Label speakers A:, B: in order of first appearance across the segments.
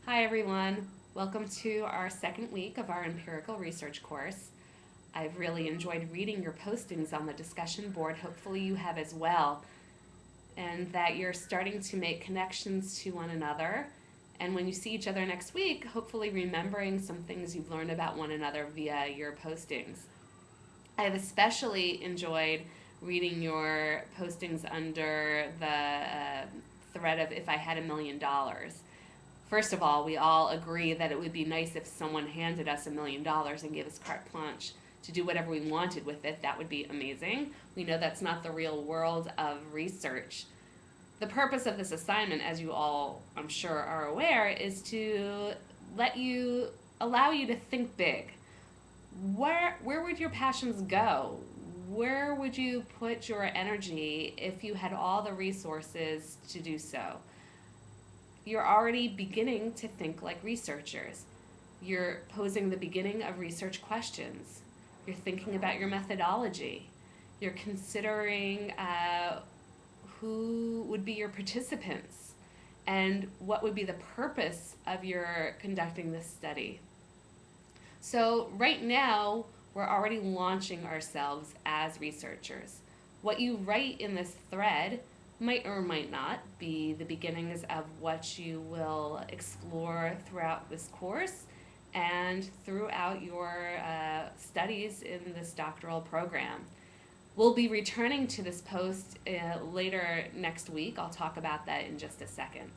A: Hi everyone, welcome to our second week of our empirical research course. I've really enjoyed reading your postings on the discussion board. Hopefully you have as well, and that you're starting to make connections to one another. And when you see each other next week, hopefully remembering some things you've learned about one another via your postings. I've especially enjoyed reading your postings under the thread of if I had $1,000,000. First of all, we all agree that it would be nice if someone handed us $1,000,000 and gave us carte blanche to do whatever we wanted with it. That would be amazing. We know that's not the real world of research. The purpose of this assignment, as you all, I'm sure, are aware, is to allow you to think big. Where would your passions go? Where would you put your energy if you had all the resources to do so? You're already beginning to think like researchers. You're posing the beginning of research questions. You're thinking about your methodology. You're considering who would be your participants and what would be the purpose of your conducting this study. So right now, we're already launching ourselves as researchers. What you write in this thread might or might not be the beginnings of what you will explore throughout this course and throughout your studies in this doctoral program. We'll be returning to this post later next week. I'll talk about that in just a second.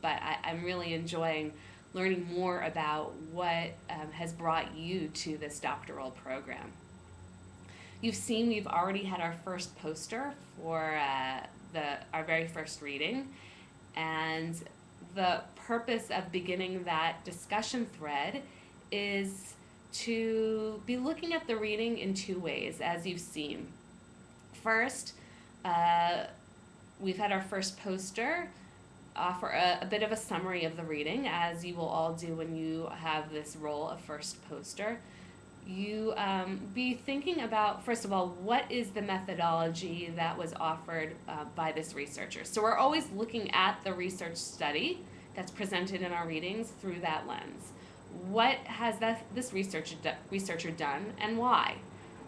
A: But I'm really enjoying learning more about what has brought you to this doctoral program. You've seen we've already had our first poster for our very first reading, and the purpose of beginning that discussion thread is to be looking at the reading in two ways, as you've seen. First, we've had our first poster offer a bit of a summary of the reading, as you will all do when you have this role of first poster. You be thinking about, first of all, what is the methodology that was offered by this researcher. So we're always looking at the research study that's presented in our readings through that lens. What has this researcher done and why?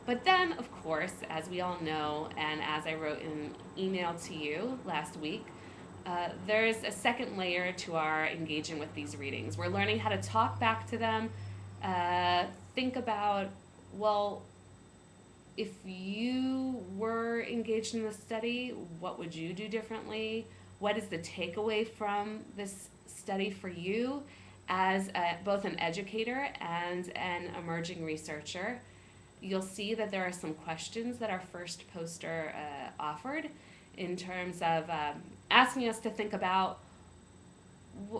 A: But then, of course, as we all know, and as I wrote in an email to you last week, there's a second layer to our engaging with these readings. We're learning how to talk back to them, think about, well, if you were engaged in the study, what would you do differently? What is the takeaway from this study for you as both an educator and an emerging researcher? You'll see that there are some questions that our first poster offered in terms of asking us to think about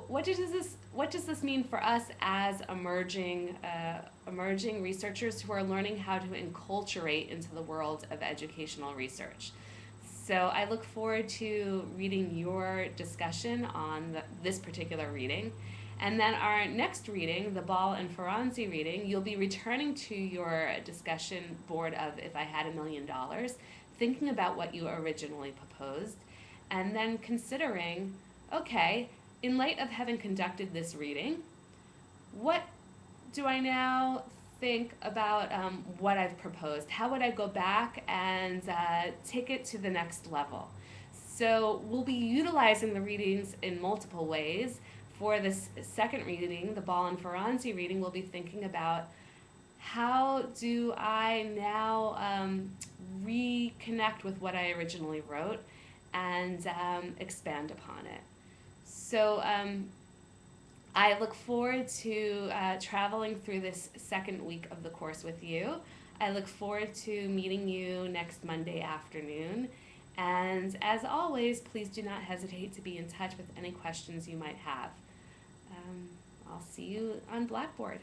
A: what does this mean for us as emerging researchers who are learning how to enculturate into the world of educational research. So I look forward to reading your discussion on this particular reading. And then our next reading, the Ball and Ferranzi reading, you'll be returning to your discussion board of If I Had $1,000,000, thinking about what you originally proposed, and then considering, okay, in light of having conducted this reading, what do I now think about what I've proposed? How would I go back and take it to the next level? So we'll be utilizing the readings in multiple ways. For this second reading, the Ball and Ferranzi reading, we'll be thinking about how do I now reconnect with what I originally wrote and expand upon it. So I look forward to traveling through this second week of the course with you. I look forward to meeting you next Monday afternoon. And as always, please do not hesitate to be in touch with any questions you might have. I'll see you on Blackboard.